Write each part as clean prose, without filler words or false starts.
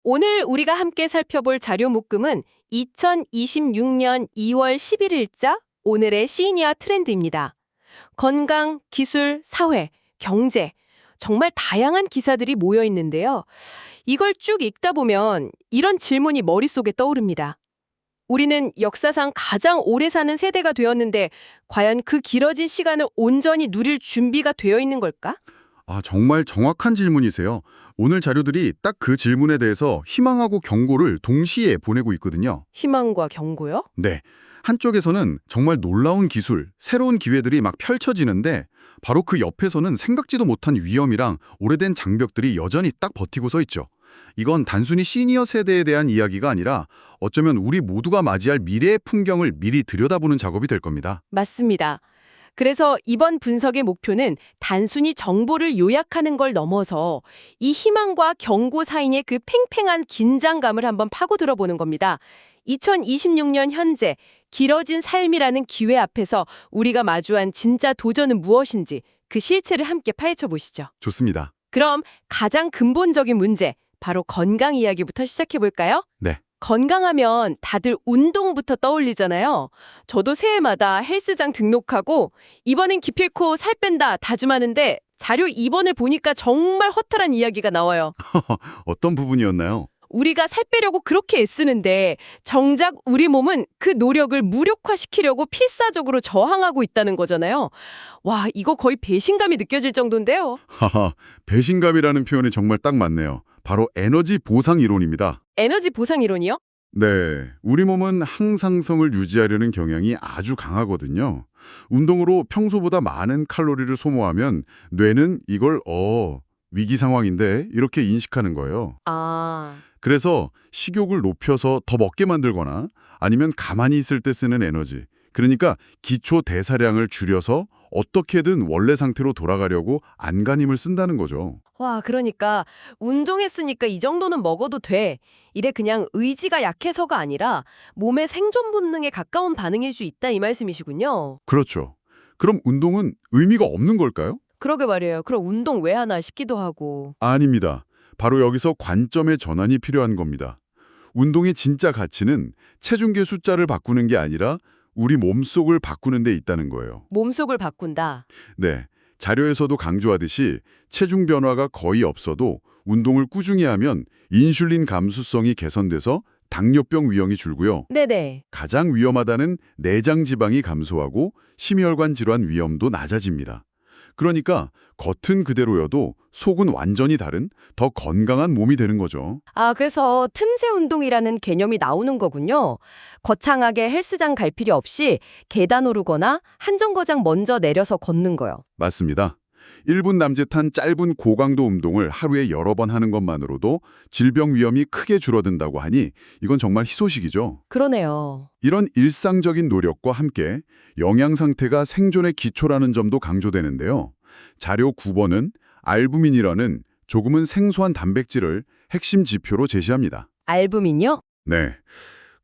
오늘 우리가 함께 살펴볼 자료 묶음은 2026년 2월 11일자 오늘의 시니어 트렌드입니다. 건강, 기술, 사회, 경제, 정말 다양한 기사들이 모여 있는데요. 이걸 쭉 읽다 보면 이런 질문이 머릿속에 떠오릅니다. 우리는 역사상 가장 오래 사는 세대가 되었는데 과연 그 길어진 시간을 온전히 누릴 준비가 되어 있는 걸까? 정말 정확한 질문이세요. 오늘 자료들이 딱 그 질문에 대해서 희망하고 경고를 동시에 보내고 있거든요. 희망과 경고요? 네. 한쪽에서는 정말 놀라운 기술, 새로운 기회들이 막 펼쳐지는데 바로 그 옆에서는 생각지도 못한 위험이랑 오래된 장벽들이 여전히 딱 버티고 서 있죠. 이건 단순히 시니어 세대에 대한 이야기가 아니라 어쩌면 우리 모두가 맞이할 미래의 풍경을 미리 들여다보는 작업이 될 겁니다. 맞습니다. 그래서 이번 분석의 목표는 단순히 정보를 요약하는 걸 넘어서 이 희망과 경고 사이의 그 팽팽한 긴장감을 한번 파고들어 보는 겁니다. 2026년 현재 길어진 삶이라는 기회 앞에서 우리가 마주한 진짜 도전은 무엇인지 그 실체를 함께 파헤쳐 보시죠. 좋습니다. 그럼 가장 근본적인 문제, 바로 건강 이야기부터 시작해 볼까요? 네. 건강하면 다들 운동부터 떠올리잖아요. 저도 새해마다 헬스장 등록하고 이번엔 기필코 살 뺀다 다짐하는데 자료 2번을 보니까 정말 허탈한 이야기가 나와요. 어떤 부분이었나요? 우리가 살 빼려고 그렇게 애쓰는데 정작 우리 몸은 그 노력을 무력화시키려고 필사적으로 저항하고 있다는 거잖아요. 와, 이거 거의 배신감이 느껴질 정도인데요. 배신감이라는 표현이 정말 딱 맞네요. 바로 에너지 보상 이론입니다. 에너지 보상 이론이요? 네, 우리 몸은 항상성을 유지하려는 경향이 아주 강하거든요. 운동으로 평소보다 많은 칼로리를 소모하면 뇌는 이걸 위기 상황인데 이렇게 인식하는 거예요. 그래서 식욕을 높여서 더 먹게 만들거나 아니면 가만히 있을 때 쓰는 에너지, 그러니까 기초 대사량을 줄여서 어떻게든 원래 상태로 돌아가려고 안간힘을 쓴다는 거죠. 와, 그러니까 운동했으니까 이 정도는 먹어도 돼. 이래 그냥 의지가 약해서가 아니라 몸의 생존 본능에 가까운 반응일 수 있다 이 말씀이시군요. 그렇죠. 그럼 운동은 의미가 없는 걸까요? 그러게 말이에요. 그럼 운동 왜 하나 싶기도 하고. 아닙니다. 바로 여기서 관점의 전환이 필요한 겁니다. 운동의 진짜 가치는 체중계 숫자를 바꾸는 게 아니라 우리 몸속을 바꾸는 데 있다는 거예요. 몸속을 바꾼다. 네, 자료에서도 강조하듯이 체중 변화가 거의 없어도 운동을 꾸준히 하면 인슐린 감수성이 개선돼서 당뇨병 위험이 줄고요. 네네. 가장 위험하다는 내장 지방이 감소하고 심혈관 질환 위험도 낮아집니다. 그러니까 겉은 그대로여도 속은 완전히 다른 더 건강한 몸이 되는 거죠. 그래서 틈새 운동이라는 개념이 나오는 거군요. 거창하게 헬스장 갈 필요 없이 계단 오르거나 한정거장 먼저 내려서 걷는 거요. 맞습니다. 1분 남짓한 짧은 고강도 운동을 하루에 여러 번 하는 것만으로도 질병 위험이 크게 줄어든다고 하니 이건 정말 희소식이죠. 그러네요. 이런 일상적인 노력과 함께 영양 상태가 생존의 기초라는 점도 강조되는데요. 자료 9번은 알부민이라는 조금은 생소한 단백질을 핵심 지표로 제시합니다. 알부민요? 네.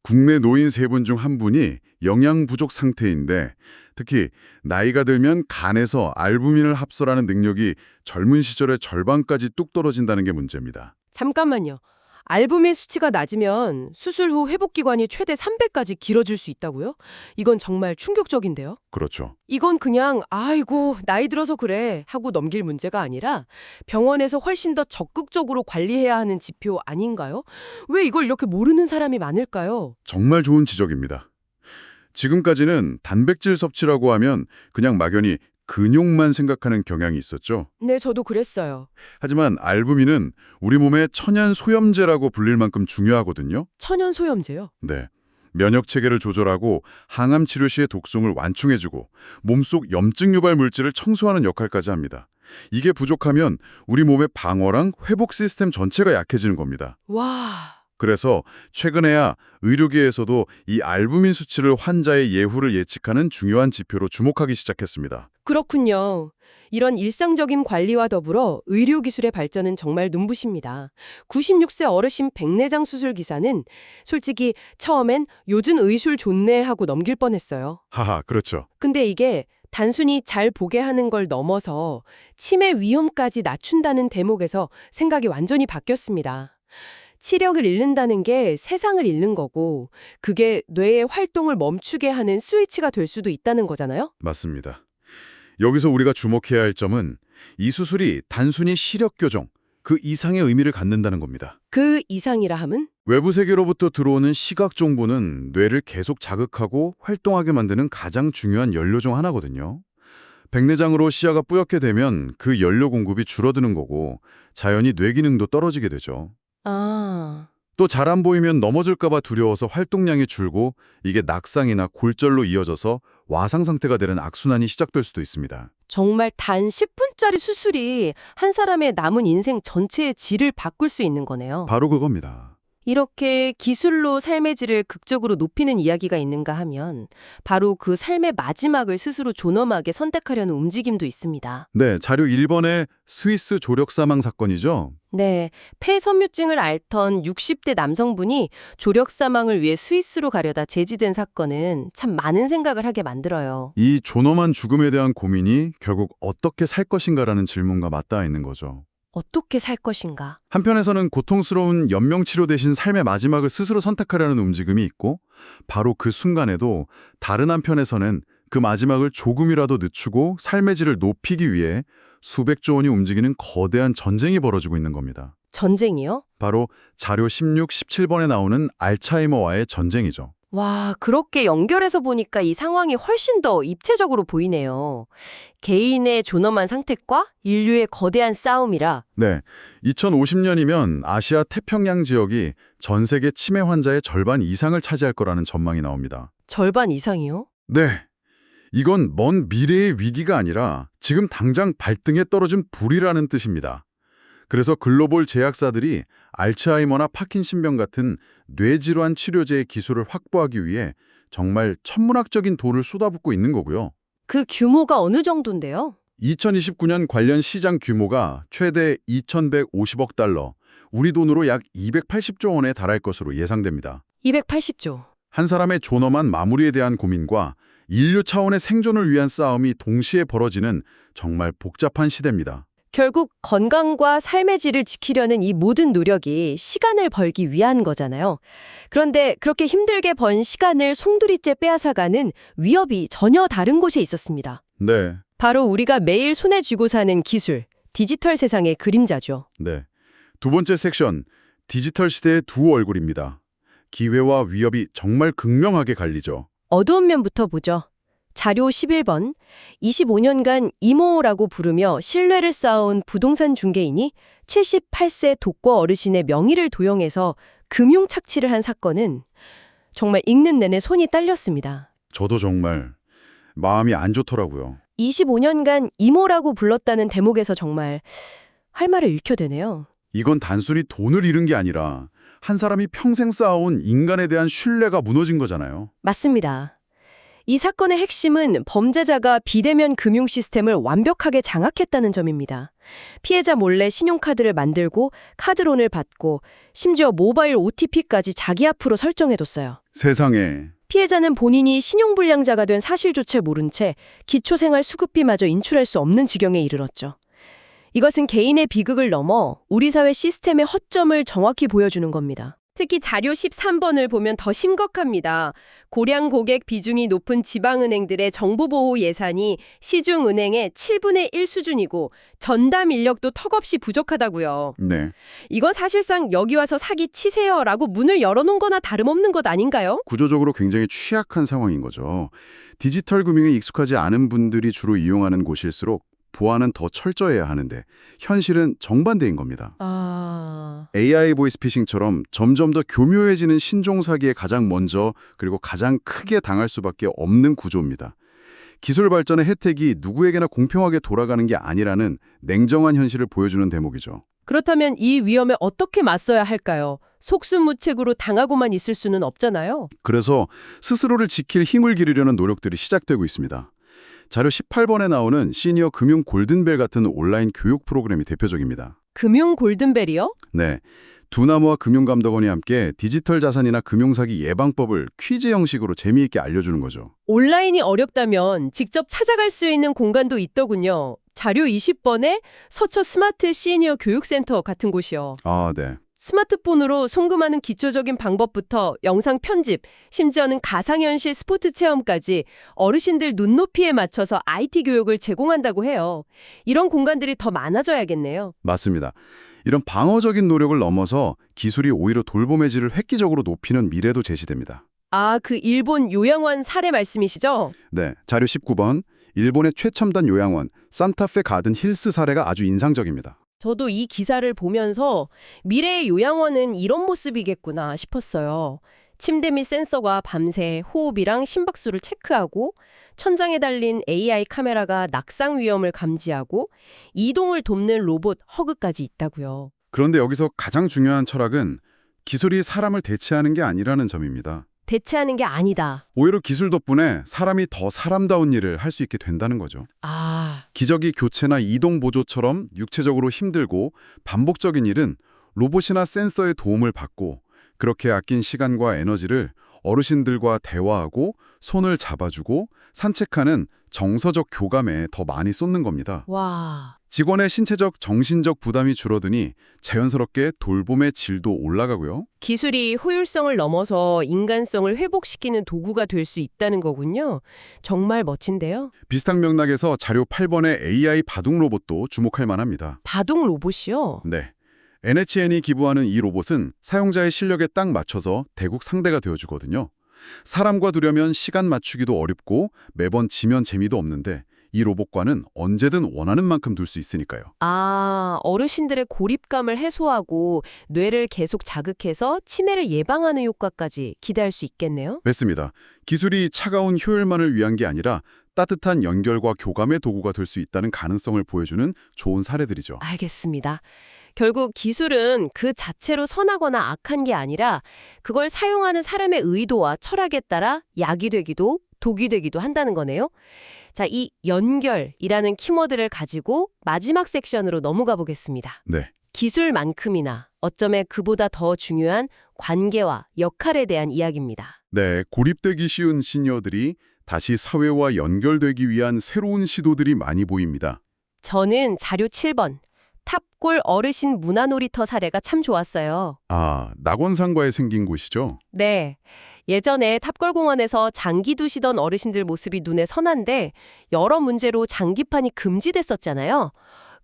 국내 노인 3분 중 1분이 영양 부족 상태인데 특히 나이가 들면 간에서 알부민을 합성하는 능력이 젊은 시절의 절반까지 뚝 떨어진다는 게 문제입니다. 잠깐만요. 알부민 수치가 낮으면 수술 후 회복 기간이 최대 3배까지 길어질 수 있다고요? 이건 정말 충격적인데요. 그렇죠. 이건 그냥 아이고 나이 들어서 그래 하고 넘길 문제가 아니라 병원에서 훨씬 더 적극적으로 관리해야 하는 지표 아닌가요? 왜 이걸 이렇게 모르는 사람이 많을까요? 정말 좋은 지적입니다. 지금까지는 단백질 섭취라고 하면 그냥 막연히 근육만 생각하는 경향이 있었죠. 네, 저도 그랬어요. 하지만 알부민은 우리 몸의 천연 소염제라고 불릴 만큼 중요하거든요. 천연 소염제요? 네. 면역 체계를 조절하고 항암 치료 시의 독성을 완충해주고 몸속 염증 유발 물질을 청소하는 역할까지 합니다. 이게 부족하면 우리 몸의 방어랑 회복 시스템 전체가 약해지는 겁니다. 와... 그래서 최근에야 의료계에서도 이 알부민 수치를 환자의 예후를 예측하는 중요한 지표로 주목하기 시작했습니다. 그렇군요. 이런 일상적인 관리와 더불어 의료기술의 발전은 정말 눈부십니다. 96세 어르신 백내장 수술 기사는 솔직히 처음엔 요즘 의술 좋네 하고 넘길 뻔했어요. 하하, 그렇죠. 근데 이게 단순히 잘 보게 하는 걸 넘어서 치매 위험까지 낮춘다는 대목에서 생각이 완전히 바뀌었습니다. 치력을 잃는다는 게 세상을 잃는 거고, 그게 뇌의 활동을 멈추게 하는 스위치가 될 수도 있다는 거잖아요? 맞습니다. 여기서 우리가 주목해야 할 점은 이 수술이 단순히 시력 교정, 그 이상의 의미를 갖는다는 겁니다. 그 이상이라 함은? 외부 세계로부터 들어오는 시각 정보는 뇌를 계속 자극하고 활동하게 만드는 가장 중요한 연료 중 하나거든요. 백내장으로 시야가 뿌옇게 되면 그 연료 공급이 줄어드는 거고 자연히 뇌 기능도 떨어지게 되죠. 아, 또 잘 안 보이면 넘어질까 봐 두려워서 활동량이 줄고 이게 낙상이나 골절로 이어져서 와상 상태가 되는 악순환이 시작될 수도 있습니다. 정말 단 10분짜리 수술이 한 사람의 남은 인생 전체의 질을 바꿀 수 있는 거네요. 바로 그겁니다. 이렇게 기술로 삶의 질을 극적으로 높이는 이야기가 있는가 하면 바로 그 삶의 마지막을 스스로 존엄하게 선택하려는 움직임도 있습니다. 네, 자료 1번의 스위스 조력 사망 사건이죠. 네, 폐섬유증을 앓던 60대 남성분이 조력 사망을 위해 스위스로 가려다 제지된 사건은 참 많은 생각을 하게 만들어요. 이 존엄한 죽음에 대한 고민이 결국 어떻게 살 것인가라는 질문과 맞닿아 있는 거죠. 어떻게 살 것인가? 한편에서는 고통스러운 연명치료 대신 삶의 마지막을 스스로 선택하려는 움직임이 있고 바로 그 순간에도 다른 한편에서는 그 마지막을 조금이라도 늦추고 삶의 질을 높이기 위해 수백조 원이 움직이는 거대한 전쟁이 벌어지고 있는 겁니다. 전쟁이요? 바로 자료 16, 17번에 나오는 알츠하이머와의 전쟁이죠. 와, 그렇게 연결해서 보니까 이 상황이 훨씬 더 입체적으로 보이네요. 개인의 존엄한 상택과 인류의 거대한 싸움이라. 네, 2050년이면 아시아 태평양 지역이 전 세계 치매 환자의 절반 이상을 차지할 거라는 전망이 나옵니다. 절반 이상이요? 네, 이건 먼 미래의 위기가 아니라 지금 당장 발등에 떨어진 불이라는 뜻입니다. 그래서 글로벌 제약사들이 알츠하이머나 파킨슨병 같은 뇌질환 치료제의 기술을 확보하기 위해 정말 천문학적인 돈을 쏟아붓고 있는 거고요. 그 규모가 어느 정도인데요? 2029년 관련 시장 규모가 최대 2,150억 달러, 우리 돈으로 약 280조 원에 달할 것으로 예상됩니다. 280조. 한 사람의 존엄한 마무리에 대한 고민과 인류 차원의 생존을 위한 싸움이 동시에 벌어지는 정말 복잡한 시대입니다. 결국 건강과 삶의 질을 지키려는 이 모든 노력이 시간을 벌기 위한 거잖아요. 그런데 그렇게 힘들게 번 시간을 송두리째 빼앗아가는 위협이 전혀 다른 곳에 있었습니다. 네, 바로 우리가 매일 손에 쥐고 사는 기술, 디지털 세상의 그림자죠. 네. 두 번째 섹션, 디지털 시대의 두 얼굴입니다. 기회와 위협이 정말 극명하게 갈리죠. 어두운 면부터 보죠. 자료 11번, 25년간 이모라고 부르며 신뢰를 쌓아온 부동산 중개인이 78세 독거 어르신의 명의를 도용해서 금융 착취를 한 사건은 정말 읽는 내내 손이 딸렸습니다. 저도 정말 마음이 안 좋더라고요. 25년간 이모라고 불렀다는 대목에서 정말 할 말을 잃게 되네요. 이건 단순히 돈을 잃은 게 아니라 한 사람이 평생 쌓아온 인간에 대한 신뢰가 무너진 거잖아요. 맞습니다. 이 사건의 핵심은 범죄자가 비대면 금융 시스템을 완벽하게 장악했다는 점입니다. 피해자 몰래 신용카드를 만들고 카드론을 받고 심지어 모바일 OTP까지 자기 앞으로 설정해뒀어요. 세상에. 피해자는 본인이 신용불량자가 된 사실조차 모른 채 기초생활수급비마저 인출할 수 없는 지경에 이르렀죠. 이것은 개인의 비극을 넘어 우리 사회 시스템의 허점을 정확히 보여주는 겁니다. 특히 자료 13번을 보면 더 심각합니다. 고량 고객 비중이 높은 지방은행들의 정보보호 예산이 시중은행의 7분의 1 수준이고 전담 인력도 턱없이 부족하다고요. 네. 이건 사실상 여기 와서 사기 치세요라고 문을 열어놓은 거나 다름없는 것 아닌가요? 구조적으로 굉장히 취약한 상황인 거죠. 디지털 금융에 익숙하지 않은 분들이 주로 이용하는 곳일수록 보안은 더 철저해야 하는데 현실은 정반대인 겁니다. AI 보이스피싱처럼 점점 더 교묘해지는 신종 사기에 가장 먼저 그리고 가장 크게 당할 수밖에 없는 구조입니다. 기술 발전의 혜택이 누구에게나 공평하게 돌아가는 게 아니라는 냉정한 현실을 보여주는 대목이죠. 그렇다면 이 위험에 어떻게 맞서야 할까요? 속수무책으로 당하고만 있을 수는 없잖아요. 그래서 스스로를 지킬 힘을 기르려는 노력들이 시작되고 있습니다. 자료 18번에 나오는 시니어 금융 골든벨 같은 온라인 교육 프로그램이 대표적입니다. 금융 골든벨이요? 네, 두나무와 금융감독원이 함께 디지털 자산이나 금융사기 예방법을 퀴즈 형식으로 재미있게 알려주는 거죠. 온라인이 어렵다면 직접 찾아갈 수 있는 공간도 있더군요. 자료 20번에 서초 스마트 시니어 교육센터 같은 곳이요. 아, 네. 스마트폰으로 송금하는 기초적인 방법부터 영상 편집, 심지어는 가상현실 스포츠 체험까지 어르신들 눈높이에 맞춰서 IT 교육을 제공한다고 해요. 이런 공간들이 더 많아져야겠네요. 맞습니다. 이런 방어적인 노력을 넘어서 기술이 오히려 돌봄의 질을 획기적으로 높이는 미래도 제시됩니다. 아, 그 일본 요양원 사례 말씀이시죠? 네, 자료 19번. 일본의 최첨단 요양원 산타페 가든 힐스 사례가 아주 인상적입니다. 저도 이 기사를 보면서 미래의 요양원은 이런 모습이겠구나 싶었어요. 침대 및 센서가 밤새 호흡이랑 심박수를 체크하고 천장에 달린 AI 카메라가 낙상 위험을 감지하고 이동을 돕는 로봇 허그까지 있다고요. 그런데 여기서 가장 중요한 철학은 기술이 사람을 대체하는 게 아니라는 점입니다. 대체하는 게 아니다. 오히려 기술 덕분에 사람이 더 사람다운 일을 할 수 있게 된다는 거죠. 아, 기저귀 교체나 이동 보조처럼 육체적으로 힘들고 반복적인 일은 로봇이나 센서의 도움을 받고 그렇게 아낀 시간과 에너지를 어르신들과 대화하고 손을 잡아주고 산책하는 정서적 교감에 더 많이 쏟는 겁니다. 와. 직원의 신체적, 정신적 부담이 줄어드니 자연스럽게 돌봄의 질도 올라가고요. 기술이 효율성을 넘어서 인간성을 회복시키는 도구가 될 수 있다는 거군요. 정말 멋진데요. 비슷한 맥락에서 자료 8번의 AI 바둑 로봇도 주목할 만합니다. 바둑 로봇이요? 네. NHN이 기부하는 이 로봇은 사용자의 실력에 딱 맞춰서 대국 상대가 되어주거든요. 사람과 두려면 시간 맞추기도 어렵고 매번 지면 재미도 없는데 이 로봇과는 언제든 원하는 만큼 둘 수 있으니까요. 아, 어르신들의 고립감을 해소하고 뇌를 계속 자극해서 치매를 예방하는 효과까지 기대할 수 있겠네요. 맞습니다. 기술이 차가운 효율만을 위한 게 아니라 따뜻한 연결과 교감의 도구가 될 수 있다는 가능성을 보여주는 좋은 사례들이죠. 알겠습니다. 결국 기술은 그 자체로 선하거나 악한 게 아니라 그걸 사용하는 사람의 의도와 철학에 따라 약이 되기도 독이 되기도 한다는 거네요. 자, 이 연결이라는 키워드를 가지고 마지막 섹션으로 넘어가 보겠습니다. 네. 기술만큼이나 어쩌면 그보다 더 중요한 관계와 역할에 대한 이야기입니다. 네, 고립되기 쉬운 시니어들이 다시 사회와 연결되기 위한 새로운 시도들이 많이 보입니다. 저는 자료 7번 탑골 어르신 문화놀이터 사례가 참 좋았어요. 아, 낙원상과에 생긴 곳이죠? 네. 예전에 탑골공원에서 장기 두시던 어르신들 모습이 눈에 선한데 여러 문제로 장기판이 금지됐었잖아요.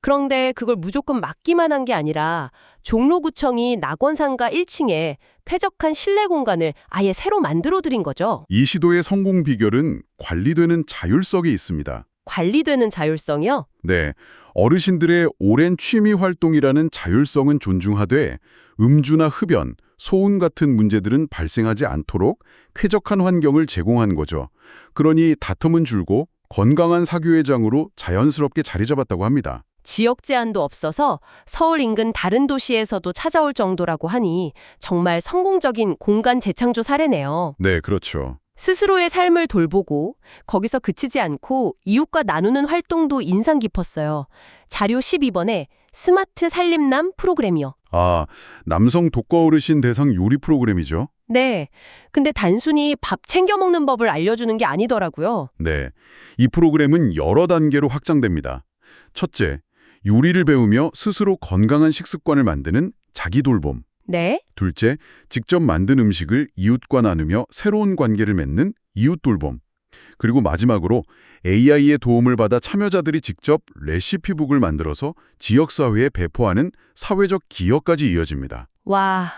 그런데 그걸 무조건 막기만 한 게 아니라 종로구청이 낙원상가 1층에 쾌적한 실내 공간을 아예 새로 만들어드린 거죠. 이 시도의 성공 비결은 관리되는 자율성에 있습니다. 관리되는 자율성이요? 네, 어르신들의 오랜 취미 활동이라는 자율성은 존중하되 음주나 흡연, 소음 같은 문제들은 발생하지 않도록 쾌적한 환경을 제공한 거죠. 그러니 다툼은 줄고 건강한 사교회장으로 자연스럽게 자리 잡았다고 합니다. 지역 제한도 없어서 서울 인근 다른 도시에서도 찾아올 정도라고 하니 정말 성공적인 공간 재창조 사례네요. 네, 그렇죠. 스스로의 삶을 돌보고 거기서 그치지 않고 이웃과 나누는 활동도 인상 깊었어요. 자료 12번에 스마트 살림남 프로그램이요. 아, 남성 독거 어르신 대상 요리 프로그램이죠? 네. 근데 단순히 밥 챙겨 먹는 법을 알려주는 게 아니더라고요. 네, 이 프로그램은 여러 단계로 확장됩니다. 첫째, 요리를 배우며 스스로 건강한 식습관을 만드는 자기 돌봄. 네. 둘째, 직접 만든 음식을 이웃과 나누며 새로운 관계를 맺는 이웃 돌봄. 그리고 마지막으로 AI의 도움을 받아 참여자들이 직접 레시피북을 만들어서 지역사회에 배포하는 사회적 기여까지 이어집니다. 와,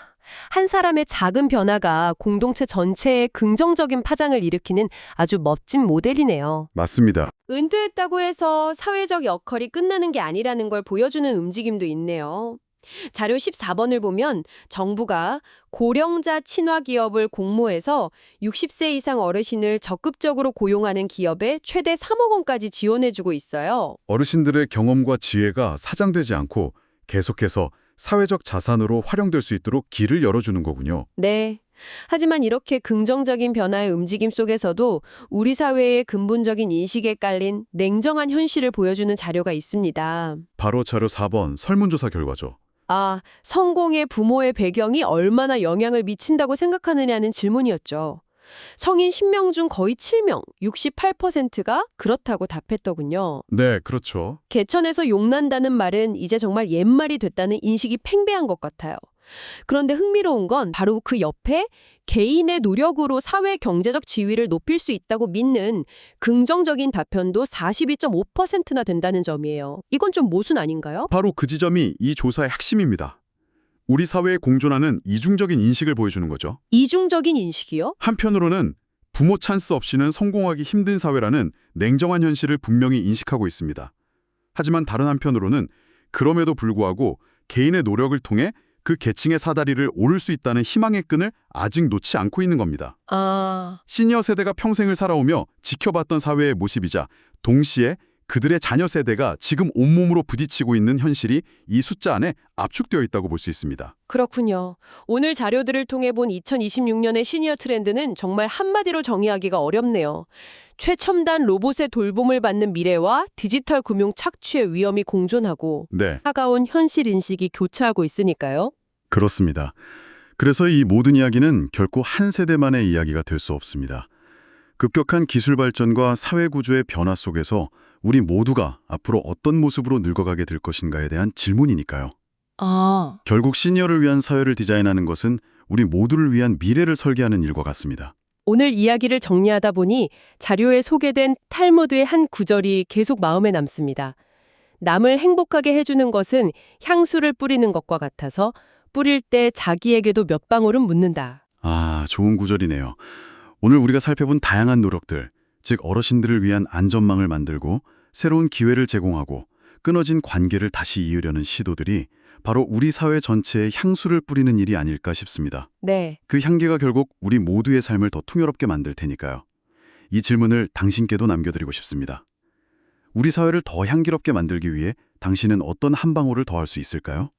한 사람의 작은 변화가 공동체 전체에 긍정적인 파장을 일으키는 아주 멋진 모델이네요. 맞습니다. 은퇴했다고 해서 사회적 역할이 끝나는 게 아니라는 걸 보여주는 움직임도 있네요. 자료 14번을 보면 정부가 고령자 친화 기업을 공모해서 60세 이상 어르신을 적극적으로 고용하는 기업에 최대 3억 원까지 지원해주고 있어요. 어르신들의 경험과 지혜가 사장되지 않고 계속해서 사회적 자산으로 활용될 수 있도록 길을 열어주는 거군요. 네. 하지만 이렇게 긍정적인 변화의 움직임 속에서도 우리 사회의 근본적인 인식에 깔린 냉정한 현실을 보여주는 자료가 있습니다. 바로 자료 4번 설문조사 결과죠. 아, 성공의 부모의 배경이 얼마나 영향을 미친다고 생각하느냐는 질문이었죠. 성인 10명 중 거의 7명, 68%가 그렇다고 답했더군요. 네, 그렇죠. 개천에서 용난다는 말은 이제 정말 옛말이 됐다는 인식이 팽배한 것 같아요. 그런데 흥미로운 건 바로 그 옆에 개인의 노력으로 사회 경제적 지위를 높일 수 있다고 믿는 긍정적인 답변도 42.5%나 된다는 점이에요. 이건 좀 모순 아닌가요? 바로 그 지점이 이 조사의 핵심입니다. 우리 사회에 공존하는 이중적인 인식을 보여주는 거죠. 이중적인 인식이요? 한편으로는 부모 찬스 없이는 성공하기 힘든 사회라는 냉정한 현실을 분명히 인식하고 있습니다. 하지만 다른 한편으로는 그럼에도 불구하고 개인의 노력을 통해 그 계층의 사다리를 오를 수 있다는 희망의 끈을 아직 놓지 않고 있는 겁니다. 시니어 세대가 평생을 살아오며 지켜봤던 사회의 모습이자 동시에 그들의 자녀 세대가 지금 온몸으로 부딪히고 있는 현실이 이 숫자 안에 압축되어 있다고 볼 수 있습니다. 그렇군요. 오늘 자료들을 통해 본 2026년의 시니어 트렌드는 정말 한마디로 정의하기가 어렵네요. 최첨단 로봇의 돌봄을 받는 미래와 디지털 금융 착취의 위험이 공존하고 네, 차가운 현실 인식이 교차하고 있으니까요. 그렇습니다. 그래서 이 모든 이야기는 결코 한 세대만의 이야기가 될 수 없습니다. 급격한 기술 발전과 사회 구조의 변화 속에서 우리 모두가 앞으로 어떤 모습으로 늙어가게 될 것인가에 대한 질문이니까요. 결국 시니어를 위한 사회를 디자인하는 것은 우리 모두를 위한 미래를 설계하는 일과 같습니다. 오늘 이야기를 정리하다 보니 자료에 소개된 탈무드의 한 구절이 계속 마음에 남습니다. 남을 행복하게 해주는 것은 향수를 뿌리는 것과 같아서 뿌릴 때 자기에게도 몇 방울은 묻는다. 아, 좋은 구절이네요. 오늘 우리가 살펴본 다양한 노력들, 즉 어르신들을 위한 안전망을 만들고 새로운 기회를 제공하고 끊어진 관계를 다시 이으려는 시도들이 바로 우리 사회 전체에 향수를 뿌리는 일이 아닐까 싶습니다. 네. 그 향기가 결국 우리 모두의 삶을 더 풍요롭게 만들 테니까요. 이 질문을 당신께도 남겨드리고 싶습니다. 우리 사회를 더 향기롭게 만들기 위해 당신은 어떤 한 방울을 더할 수 있을까요?